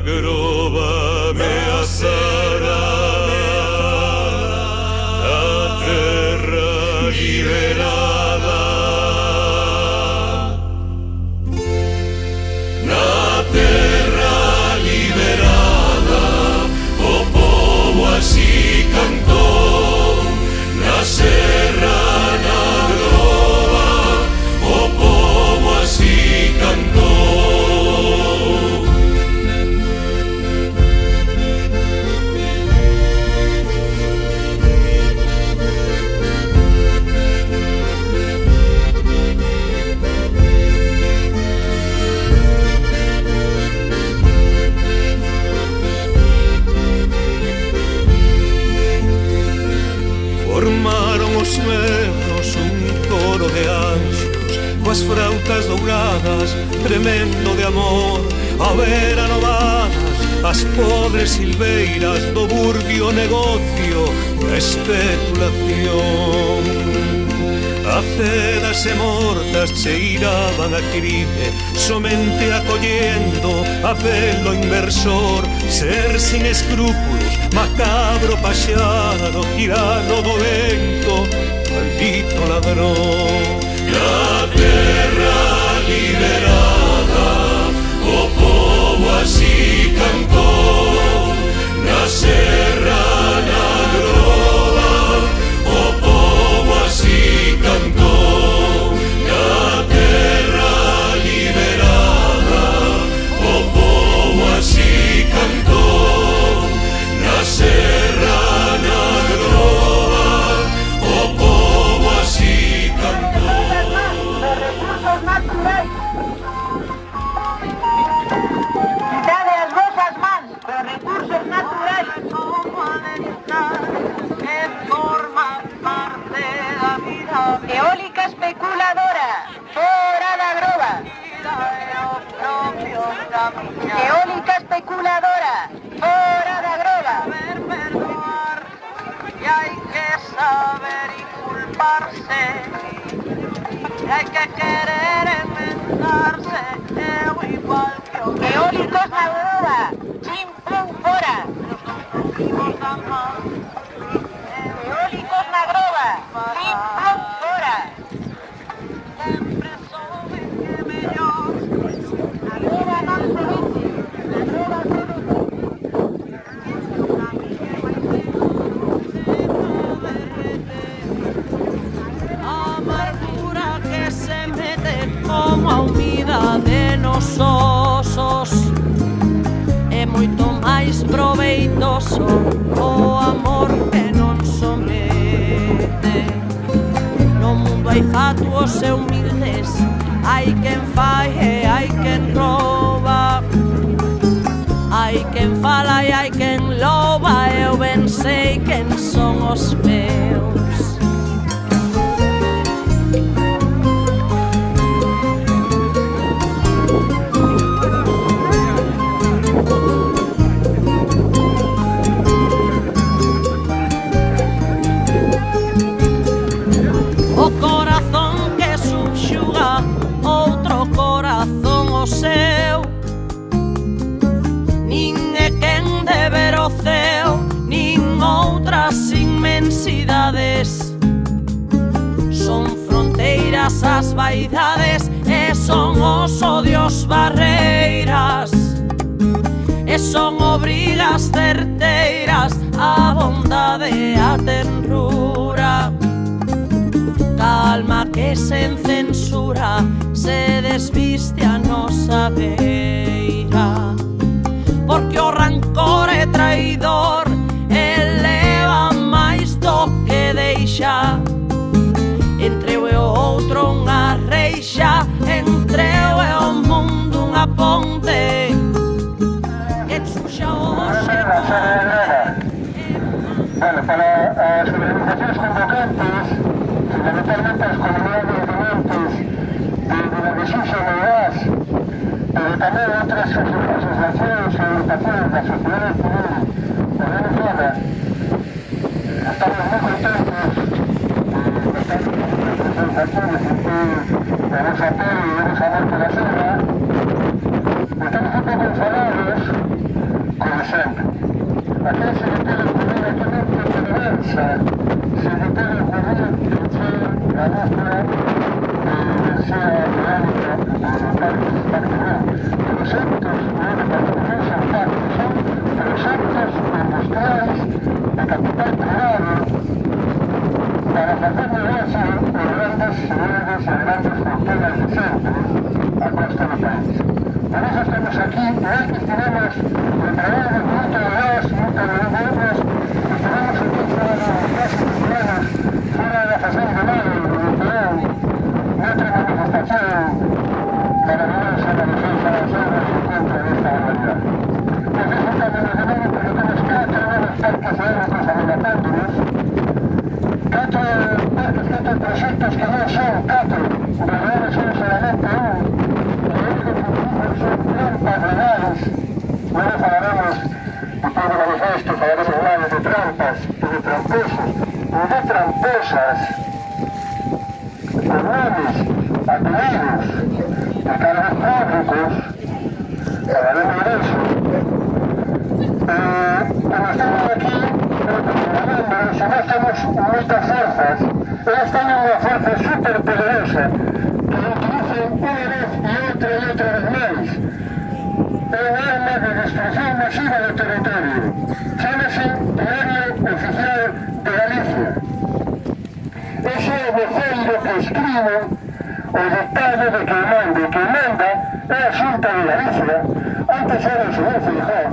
groba me asará, a terra liberada. Na terra liberada o povo así cantou, na serra, na groba o povo así cantou. Formaron os berros un coro de anxos, coas frautas douradas, tremendo de amor, a ver anovadas as pobres silveiras do burbio negocio da especulación. Acedas e mortas cheiraban a crime, somente acollendo apelo inversor, ser sin escrúpulos, macabro paxaro, tirano do vento, maldito ladrón. Na terra liberada o povo así cantou, na serra, na groba o povo así cantou. Na terra liberada o povo así cantou, na serra, na groba o povo así cantou. Recursos naturais. Dade as vosas mans dos recursos naturais. Que forman parte da vida. Eólica especuladora, fora da groba. Eólica especuladora, fora da groba. Saber perdoar y hay que saber inculparse y hay que querer enmendarse, eu igual que o Eólicos na groba, chim plum fora. Eólicos na groba, chim plum fora. Sempre souben que mellor A groba non se vende, a groba se vende. amargura que se mete como a umidade nos osos. É moito máis proveitoso o amor que non somete. No mundo hai fatuos e humildes, hai quen fai e hai quen rouba, hai quen fala e hai quen louva. Eu ben sei quen son os meus. O corazón que subxuga outro corazón o seu, nin é quen de ver o ceo, nin outras inmensidades. Son fronteiras as vaidades e son os odios barreiras, e son obrigas certeiras a bondade e a tenrura. Calma que sen censura se desviste a nosa beira, porque o rancor é traidor e leva máis do que deixa. Entre eu e o outro unha reixa, entre eu e o mundo unha ponte que chuxa hoxe. Bueno, para as organizacións convocantes, fundamentalmente as comunidades de montes de la Xixo no gas, pero tamén outras asociacións e agrupacións da sociedade civil organizada, estamos moi contentos de estar presentes aquí, de sentir o noso apoio e o noso amor pola selva. Estamos un pouco enfadados con sempre. Aquí se le pode ocurrir aquí dentro de diversa, se le pode ocurrir que a nuestra enerxía eólica de parques particulares. Proxectos non son parques, son proxectos industriais de capital privado para facer negocio en grandes cidades e grandes fortunas de centros a costa do país. Por eso estamos aquí, hoy que estivemos de traballo moito de gas, moito de gobernos, estivemos aquí fora dos casos humanos, fora da Facenda de Maio, do Perón, noutra manifestación maravillosa da defensa das obras en contra desta barbaridade. Nos resultamos de novo porque temos 4 novos parques eólicos amenazándonos, 4 parques, 4 proxectos que non son 4, de verdade son solamente un. Son trampas legales. Luego falaremos de todo o manifesto, falaremos máis de trampas, de tramposos, de tramposas, con nomes, apelidos, de cargos públicos, falaremos de eso. Como estamos aquí, se nós temos moitas forzas, eles teñen unha forza superpoderosa que utilizan unha vez e outra vez máis. É unha arma de destrucción masiva do territorio. Chámase Diario Oficial de Galicia. Ese é o voceiro que escribe o dictado de que manda é a Xunta de Galicia. Antes era o señor Feijóo,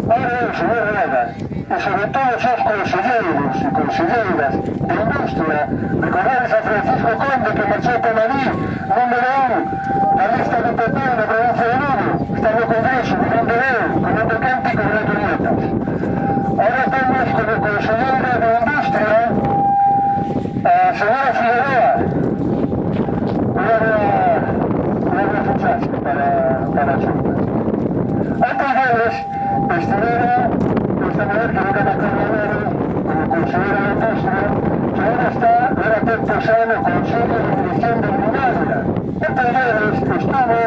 ahora é o señor Rueda. E sobre todo os seus conselleiros e conselleiras de industria, recordades a Francisco Conde que marchou para Madrid, número 1 da lista do PP na provincia de Lugo, está no Congreso, número 1, con outro canto e con gratulitas. Ahora temos como conselleira de industria a señora Figueroa, unha fichaxe para a Xunta. Antes deles estiveron esta mujer que nunca me acordaron como consejera de industria, que ahora está, era tempo xa no Consello de Dirección de Minería. Antes deles estuvo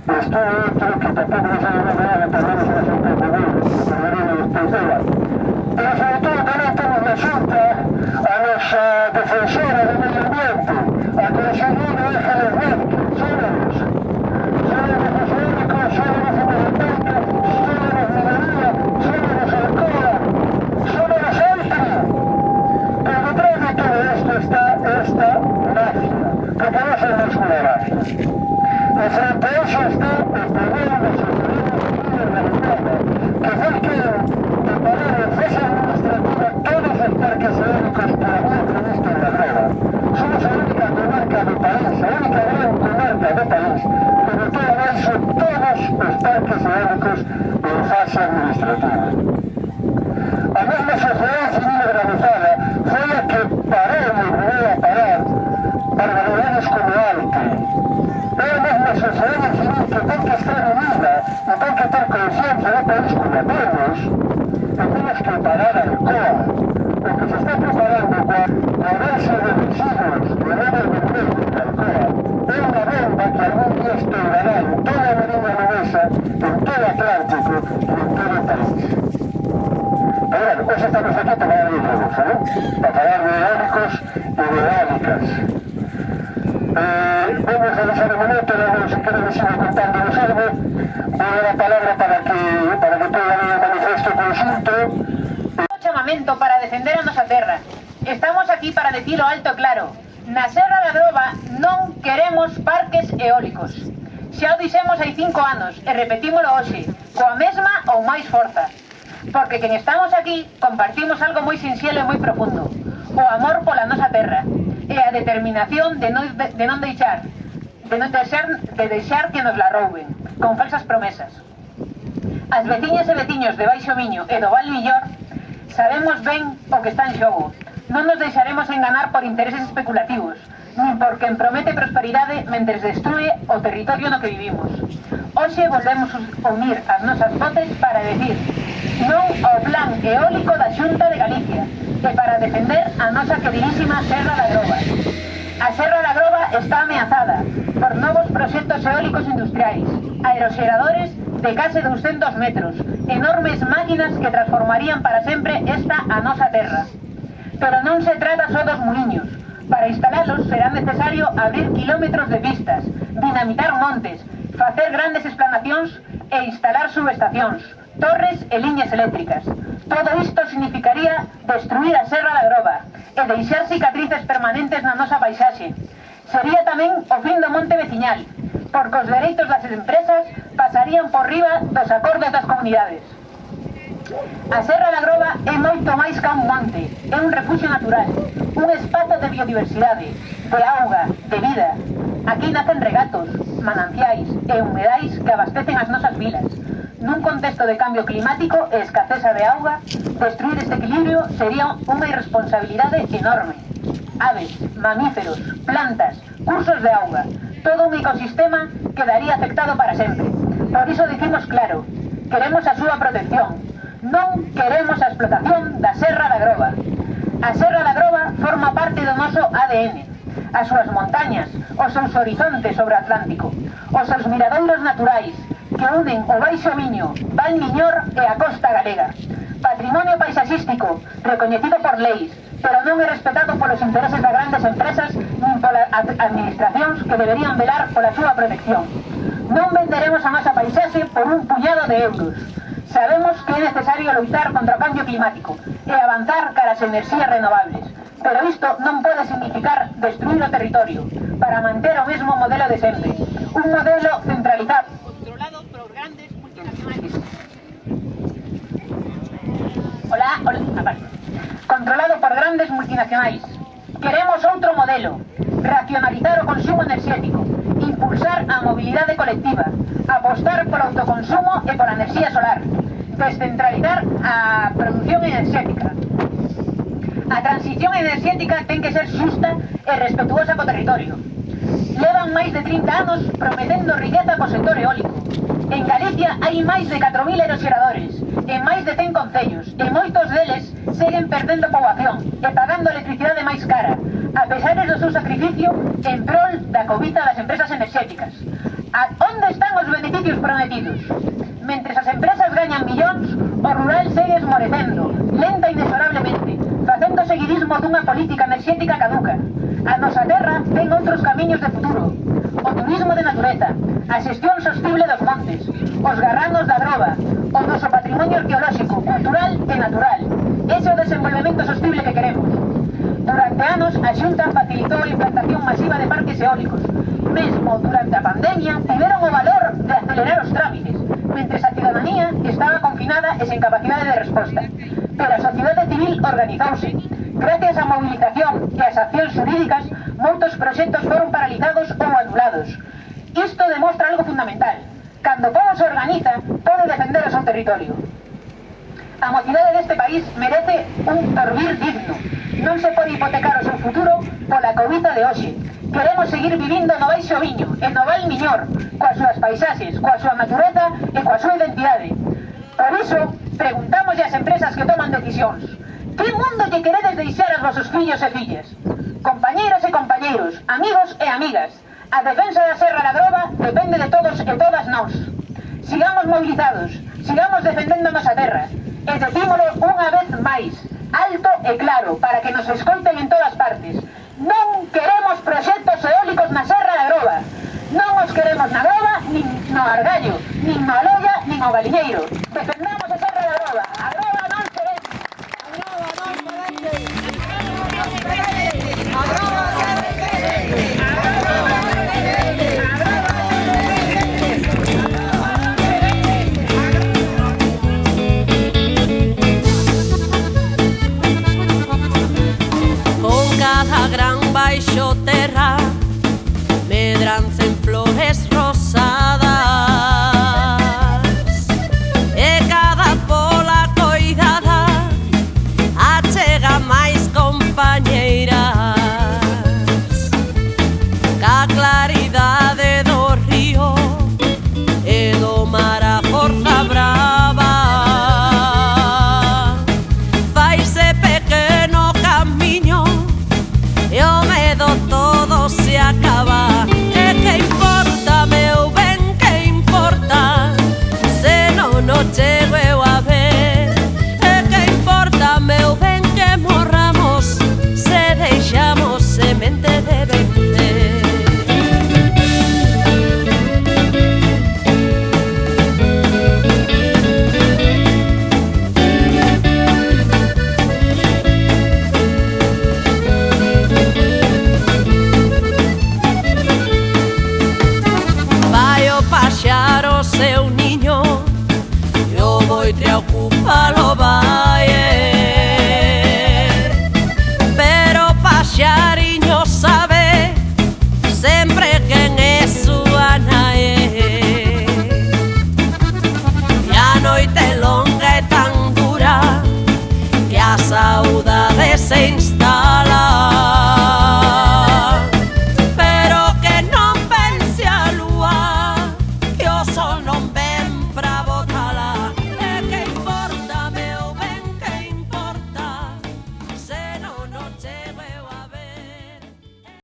outro que tampouco non sabe nada nada, tardamos en hacer un pouco de recordaremos despois dela. Pero sobre todo tamén temos na Xunta a nosa defensora do medio ambiente, a conselleira Ángeles Vázquez, sónanos os eólicos, sónanos o medio ambiente, sónanos minería, sónanos Alcoa, sónanos Altri. Pero detrás de todo esto está esta mafia, porque non somos unha mafia. E frente a eso está o poder dos autoridades organizadas, que foi quen preparou en fase administrativa todos os parques eólicos que había previsto en la droga. Somos a única comarca do país, a única gran comarca do país, que botou abaixo todos os parques eólicos en fase administrativa. A mesma sociedade civil organizada foi a que parou e volveu a parar barbaridades como Altri. É a mesma sociedade civil que ten que estar unida e ten que ter conciencia do país como a temos, e temos que parar a Alcoa. O que se está preparando coa base de residuos de redes de medio de Alcoa é unha bomba que algún día estourará en toda a Mariña Novesa, en todo o Atlántico e en todo o país. Pero bueno, hoxe estamos aquí para falar de hidrógeno, ¿no? Para falar de eólicos e de eólicas. Vamos a deixar un minuto, luego si queréis sigo contándonos algo, vou dar a palabra para que poda ler o manifesto conxunto. Un chamamento para defender a nosa terra. Estamos aquí para decirlo alto e claro. Na Serra da Groba non queremos parques eólicos. Xa o dixemos hai 5 anos e repetímolo hoxe, coa mesma ou máis forza. Porque quen estamos aquí compartimos algo moi sinxelo e moi profundo. O amor pola nosa terra e a determinación de non deixar que nos la rouben con falsas promesas. As veciñas e veciños de Baixo Miño e do Val Millor sabemos ben o que está en xogo. Non nos deixaremos enganar por intereses especulativos, nin por quen promete prosperidade mentres destrue o territorio no que vivimos. Hoxe volvemos a unir as nosas voces para decir non ao plan eólico da Xunta de Galicia e para defender a nosa queridísima Serra da Groba. A Serra da Groba está ameazada por novos proxectos eólicos industriais, aeroxeradores de case 200 metros, enormes máquinas que transformarían para sempre esta a nosa terra. Pero non se trata só dos muiños. Para instalalos será necesario abrir kilómetros de pistas, dinamitar montes, facer grandes explanacións e instalar subestacións, torres e liñas eléctricas. Todo isto significaría destruir a Serra da Groba e deixar cicatrices permanentes na nosa paisaxe. Sería tamén o fin do monte veciñal, porque os dereitos das empresas pasarían por riba dos acordos das comunidades. A Serra da Groba é moito máis que un monte, é un refugio natural, un espazo de biodiversidade, de auga, de vida. Aquí nacen regatos, mananciais e humedais que abastecen as nosas vilas. Nun contexto de cambio climático e escaseza de auga, destruir este equilibrio sería unha irresponsabilidade enorme. Aves, mamíferos, plantas, cursos de auga, todo un ecosistema quedaría afectado para sempre. Por iso dicimos claro, queremos a súa protección, non queremos a explotación da Serra da Groba. A Serra da Groba forma parte do noso ADN, as súas montañas, os seus horizontes sobre o Atlántico, os seus miradoiros naturais que unen o Baixo Miño, Val Miñor e a costa galega. Patrimonio paisaxístico, recoñecido por leis, pero non é respetado polos intereses das grandes empresas nin polas administracións que deberían velar pola súa protección. Non venderemos a nosa paisaxe por un puñado de euros. Sabemos que é necesario loitar contra o cambio climático e avanzar cara as enerxías renovables, pero isto non pode significar destruir o territorio para manter o mesmo modelo de sempre, un modelo centralizado, controlado por grandes multinacionales. Controlado por grandes multinacionais. Queremos outro modelo, racionalizar o consumo enerxético, impulsar a mobilidade colectiva, apostar polo autoconsumo e pola enerxía solar, descentralizar a produción enerxética. A transición enerxética ten que ser xusta e respetuosa co territorio. Levan máis de 30 anos prometendo riqueza co sector eólico. En Galicia hai máis de 4.000 aeroxeradores, en máis de 100 concellos, e moitos deles seguen perdendo poboación e pagando electricidade máis cara, a pesar do seu sacrificio en prol da cobiza das empresas enerxéticas. A onde están os beneficios prometidos? Mentres as empresas gañan millóns, o rural segue esmorecendo, lenta e inexorablemente, facendo seguidismo dunha política enerxética caduca. A nosa terra ten outros camiños de futuro. O turismo de natureza, a xestión sostible dos montes, os garranos da Groba, o noso patrimonio arqueolóxico, cultural e natural. Ese é o desenvolvemento sostible que queremos. Durante anos, a Xunta facilitou a implantación masiva de parques eólicos. Mesmo durante a pandemia, tiveron o valor de acelerar os trámites, mentres a cidadanía estaba confinada e sen capacidade de resposta. Pero a sociedade civil organizouse. Gracias á movilización e ás accións xurídicas, moitos proxectos foron paralizados ou anulados. Isto demostra algo fundamental. Cando o povo se organiza, pode defender o seu territorio. A mocidade deste país merece un porvir digno. Non se pode hipotecar o seu futuro pola cobiza de hoxe. Queremos seguir vivindo no Baixo Miño e no Val Miñor, coas súas paisaxes, coa súa natureza e coa súa identidade. Por iso, preguntamos ás empresas que toman decisións: que mundo lle queredes deixar aos vosos fillos e fillas? Compañeiras e compañeiros, amigos e amigas, a defensa da Serra da Groba depende de todos e todas nós. Sigamos movilizados, sigamos defendendo a nosa terra, e decímolo unha vez máis, alto e claro, para que nos escoiten en todas partes. Non queremos proxectos eólicos na Serra da Groba. Non os queremos na Groba, nin no Argallo, nin no Aloia, nin o Galiñeiro. Defendamos a Serra da Groba. A Groba non se vende. A Groba non se vende. A Groba se vende. A Groba se vende. A Groba cada gran baixo terra medrancen flores rosadas e cada pola coidada achega máis compañeiras ca claridade do río e do mar a forza brava faise pequeno camiño e o medo todo se acaba. sempre